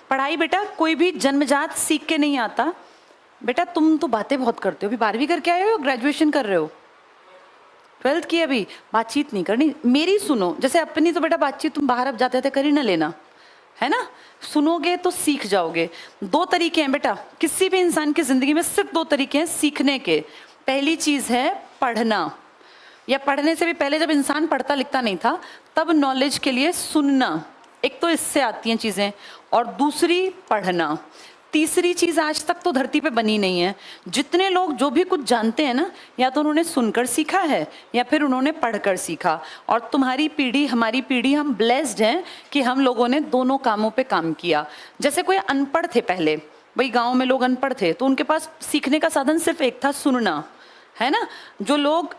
पढ़ाई बेटा कोई भी जन्मजात सीख के नहीं आता। बेटा तुम तो बातें बहुत करते हो, अभी 12वीं करके आए हो, ग्रेजुएशन कर रहे हो, 12th की, अभी बातचीत नहीं करनी। मेरी सुनो, जैसे अपनी तो बेटा बातचीत तुम बाहर अब जाते थे कर ही ना लेना, है ना, सुनोगे तो सीख जाओगे। 2 तरीके हैं बेटा, किसी भी इंसान की जिंदगी में सिर्फ 2 तरीके हैं सीखने के। पहली चीज है पढ़ना, या पढ़ने से भी पहले जब इंसान पढ़ता लिखता नहीं था तब नॉलेज के लिए सुनना, एक तो इससे आती हैं चीजें, और दूसरी पढ़ना। तीसरी चीज आज तक तो धरती पे बनी नहीं है। जितने लोग जो भी कुछ जानते हैं ना, या तो उन्होंने सुनकर सीखा है या फिर उन्होंने पढ़कर सीखा। और तुम्हारी पीढ़ी, हमारी पीढ़ी, हम ब्लेस्ड हैं कि हम लोगों ने दोनों कामों पे काम किया। जैसे कोई अनपढ़ थे पहले, भाई गांव में लोग अनपढ़ थे तो उनके पास सीखने का साधन सिर्फ एक था, सुनना, है ना। जो लोग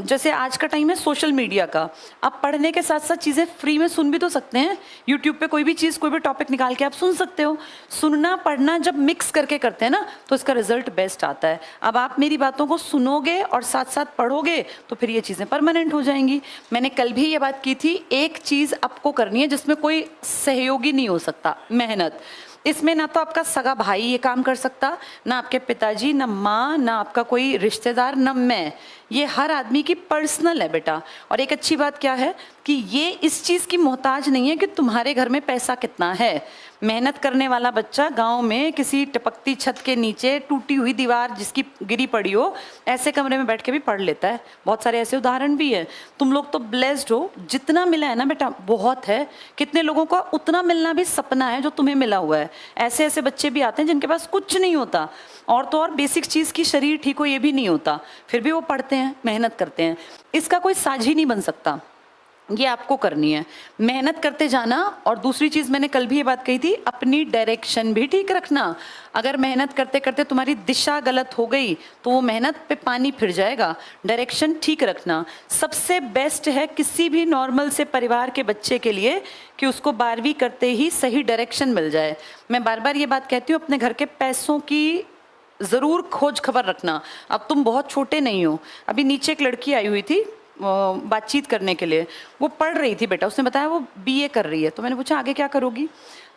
जैसे आज का टाइम है सोशल मीडिया का, आप पढ़ने के साथ साथ चीज़ें फ्री में सुन भी तो सकते हैं। यूट्यूब पे कोई भी चीज़, कोई भी टॉपिक निकाल के आप सुन सकते हो। सुनना पढ़ना जब मिक्स करके करते हैं ना तो इसका रिजल्ट बेस्ट आता है। अब आप मेरी बातों को सुनोगे और साथ साथ पढ़ोगे तो फिर ये चीज़ें परमानेंट हो जाएंगी। मैंने कल भी ये बात की थी, एक चीज़ आपको करनी है जिसमें कोई सहयोगी नहीं हो सकता, मेहनत। इसमें ना तो आपका सगा भाई ये काम कर सकता, ना आपके पिताजी, ना माँ, ना आपका कोई रिश्तेदार, ना मैं। ये हर आदमी की पर्सनल है बेटा। और एक अच्छी बात क्या है कि ये इस चीज़ की मोहताज नहीं है कि तुम्हारे घर में पैसा कितना है। मेहनत करने वाला बच्चा गांव में किसी टपकती छत के नीचे, टूटी हुई दीवार जिसकी गिरी पड़ी हो, ऐसे कमरे में बैठ के भी पढ़ लेता है। बहुत सारे ऐसे उदाहरण भी है। तुम लोग तो ब्लेस्ड हो, जितना मिला है ना बेटा बहुत है। कितने लोगों को उतना मिलना भी सपना है जो तुम्हें मिला हुआ है। ऐसे ऐसे बच्चे भी आते हैं जिनके पास कुछ नहीं होता, और तो और बेसिक चीज़ की शरीर ठीक हो ये भी नहीं होता, फिर भी वो पढ़ते हैं, मेहनत करते हैं। इसका कोई साझी नहीं बन सकता, ये आपको करनी है, मेहनत करते जाना। और दूसरी चीज़ मैंने कल भी ये बात कही थी, अपनी डायरेक्शन भी ठीक रखना। अगर मेहनत करते करते तुम्हारी दिशा गलत हो गई तो वो मेहनत पे पानी फिर जाएगा। डायरेक्शन ठीक रखना सबसे बेस्ट है किसी भी नॉर्मल से परिवार के बच्चे के लिए, कि उसको 12वीं करते ही सही डायरेक्शन मिल जाए। मैं बार बार ये बात कहती हूँ, अपने घर के पैसों की ज़रूर खोज खबर रखना। अब तुम बहुत छोटे नहीं हो। अभी नीचे एक लड़की आई हुई थी बातचीत करने के लिए, वो पढ़ रही थी बेटा, उसने बताया वो बीए कर रही है। तो मैंने पूछा आगे क्या करोगी,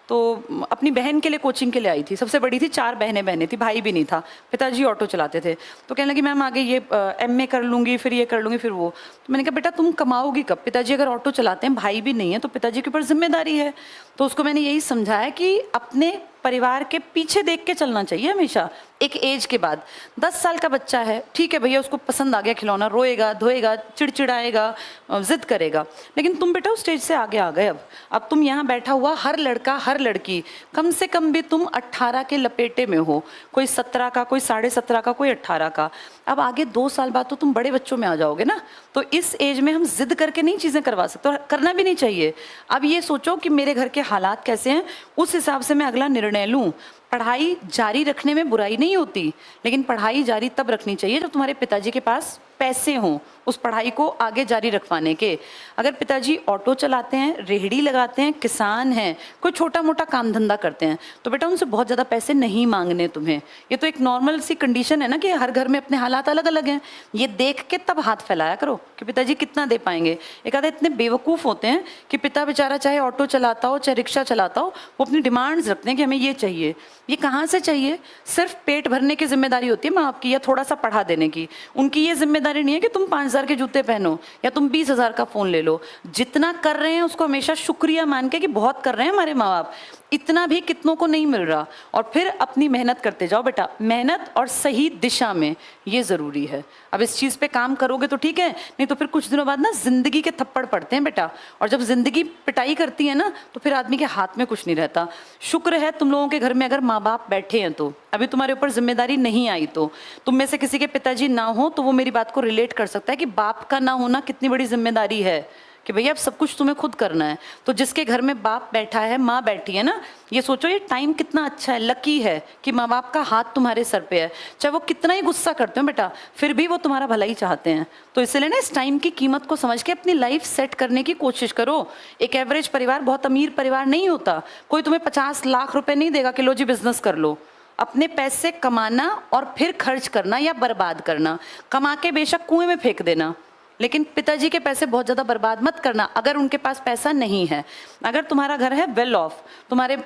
तो अपनी बहन के लिए कोचिंग के लिए आई थी। सबसे बड़ी थी, 4 बहनें थी, भाई भी नहीं था। पिताजी ऑटो चलाते थे। तो कहने लगी मैम आगे ये एमए कर लूँगी, फिर ये कर लूँगी, फिर वो। तो मैंने कहा बेटा तुम कमाओगी कब, पिताजी अगर ऑटो चलाते हैं, भाई भी नहीं है, तो पिताजी के ऊपर जिम्मेदारी है। तो उसको मैंने यही समझाया कि अपने परिवार के पीछे देख के चलना चाहिए हमेशा। एक एज के बाद 10 साल का बच्चा है, ठीक है भैया, उसको पसंद आ गया खिलौना, रोएगा धोएगा, चिड़चिड़ाएगा, जिद करेगा, लेकिन तुम बेटा उस स्टेज से आगे आ गए। अब तुम यहाँ बैठा हुआ हर लड़का हर लड़की, कम से कम भी तुम 18 के लपेटे में हो, कोई 17 का, कोई 17.5 का, कोई 18 का। अब आगे 2 साल बाद तो तुम बड़े बच्चों में आ जाओगे ना। तो इस एज में हम जिद करके नहीं चीज़ें करवा सकते, और करना भी नहीं चाहिए। अब ये सोचो कि मेरे घर के हालात कैसे हैं, उस हिसाब से मैं अगला निर्णय लूँ। पढ़ाई जारी रखने में बुराई नहीं होती, लेकिन पढ़ाई जारी तब रखनी चाहिए जब तुम्हारे पिताजी के पास पैसे हों उस पढ़ाई को आगे जारी रखवाने के। अगर पिताजी ऑटो चलाते हैं, रेहड़ी लगाते हैं, किसान हैं, कोई छोटा मोटा काम धंधा करते हैं, तो बेटा उनसे बहुत ज़्यादा पैसे नहीं मांगने तुम्हें। ये तो एक नॉर्मल सी कंडीशन है ना कि हर घर में अपने हालात अलग अलग हैं। ये देख के तब हाथ फैलाया करो कि पिताजी कितना दे पाएंगे। एक आधे इतने बेवकूफ़ होते हैं कि पिता बेचारा चाहे ऑटो चलाता हो चाहे रिक्शा चलाता हो, वो अपनी डिमांड्स रखते हैं कि हमें ये चाहिए। ये कहाँ से चाहिए? सिर्फ पेट भरने की जिम्मेदारी होती है माँ बाप की, या थोड़ा सा पढ़ा देने की। उनकी ये जिम्मेदारी नहीं है कि तुम 5,000 के जूते पहनो या तुम 20,000 का फ़ोन ले लो। जितना कर रहे हैं उसको हमेशा शुक्रिया मान के कि बहुत कर रहे हैं हमारे माँ बाप, इतना भी कितनों को नहीं मिल रहा। और फिर अपनी मेहनत करते जाओ बेटा, मेहनत और सही दिशा में, ये ज़रूरी है। अब इस चीज़ पे काम करोगे तो ठीक है, नहीं तो फिर कुछ दिनों बाद ना ज़िंदगी के थप्पड़ पड़ते हैं बेटा। और जब ज़िंदगी पिटाई करती है ना तो फिर आदमी के हाथ में कुछ नहीं रहता। शुक्र है तुम लोगों के घर में अगर माँ बाप बैठे हैं, तो अभी तुम्हारे ऊपर जिम्मेदारी नहीं आई, तो तुम में से किसी के पिताजी ना हो तो वो मेरी बात को रिलेट कर सकता है कि बाप का ना होना कितनी बड़ी जिम्मेदारी है, कि भैया अब सब कुछ तुम्हें खुद करना है। तो जिसके घर में बाप बैठा है, माँ बैठी है ना, ये सोचो ये टाइम कितना अच्छा है, लकी है कि माँ बाप का हाथ तुम्हारे सर पे है। चाहे वो कितना ही गुस्सा करते हो बेटा, फिर भी वो तुम्हारा भला ही चाहते हैं। तो इसलिए ना इस टाइम की कीमत को समझ के अपनी लाइफ सेट करने की कोशिश करो। एक एवरेज परिवार बहुत अमीर परिवार नहीं होता। कोई तुम्हें 50 लाख रुपए नहीं देगा कि लो जी बिजनेस कर लो। अपने पैसे कमाना और फिर खर्च करना या बर्बाद करना, कमा के बेशक कुएं में फेंक देना, लेकिन पिताजी के पैसे बहुत ज़्यादा बर्बाद मत करना अगर उनके पास पैसा नहीं है। अगर तुम्हारा घर है वेल ऑफ, तुम्हारे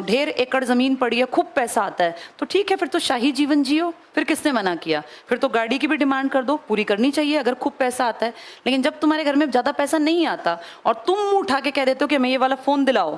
ढेर एकड़ ज़मीन पड़ी है, खूब पैसा आता है, तो ठीक है, फिर तो शाही जीवन जियो, फिर किसने मना किया? फिर तो गाड़ी की भी डिमांड कर दो, पूरी करनी चाहिए अगर खूब पैसा आता है। लेकिन जब तुम्हारे घर में ज़्यादा पैसा नहीं आता और तुम मुँह उठा के कह देते हो कि हमें ये वाला फ़ोन दिलाओ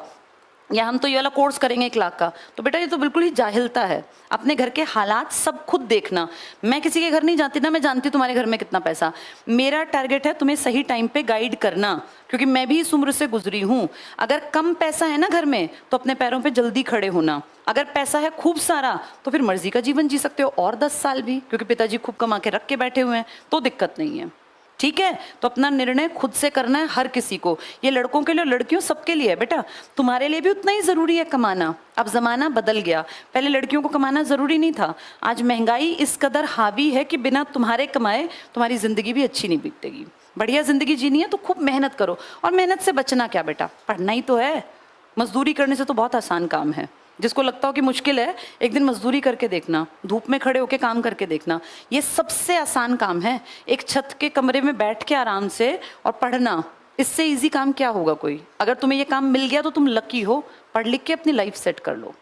या हम तो ये वाला कोर्स करेंगे 1 लाख का, तो बेटा ये तो बिल्कुल ही जाहिलता है। अपने घर के हालात सब खुद देखना। मैं किसी के घर नहीं जाती ना, मैं जानती हूँ तुम्हारे घर में कितना पैसा। मेरा टारगेट है तुम्हें सही टाइम पे गाइड करना, क्योंकि मैं भी इस उम्र से गुजरी हूँ। अगर कम पैसा है ना घर में तो अपने पैरों पे जल्दी खड़े होना। अगर पैसा है खूब सारा तो फिर मर्जी का जीवन जी सकते हो और 10 साल भी, क्योंकि पिताजी खूब कमा के रख के बैठे हुए हैं, तो दिक्कत नहीं है। ठीक है, तो अपना निर्णय खुद से करना है हर किसी को। ये लड़कों के लिए, लड़कियों, सबके लिए है बेटा। तुम्हारे लिए भी उतना ही ज़रूरी है कमाना। अब ज़माना बदल गया, पहले लड़कियों को कमाना ज़रूरी नहीं था। आज महंगाई इस कदर हावी है कि बिना तुम्हारे कमाए तुम्हारी ज़िंदगी भी अच्छी नहीं बीतेगी। बढ़िया ज़िंदगी जीनी है तो खूब मेहनत करो। और मेहनत से बचना क्या बेटा, पढ़ना ही तो है। मजदूरी करने से तो बहुत आसान काम है। जिसको लगता हो कि मुश्किल है, एक दिन मजदूरी करके देखना, धूप में खड़े होकर काम करके देखना, ये सबसे आसान काम है। एक छत के कमरे में बैठ के आराम से और पढ़ना, इससे इजी काम क्या होगा कोई? अगर तुम्हें ये काम मिल गया तो तुम लकी हो। पढ़ लिख के अपनी लाइफ सेट कर लो।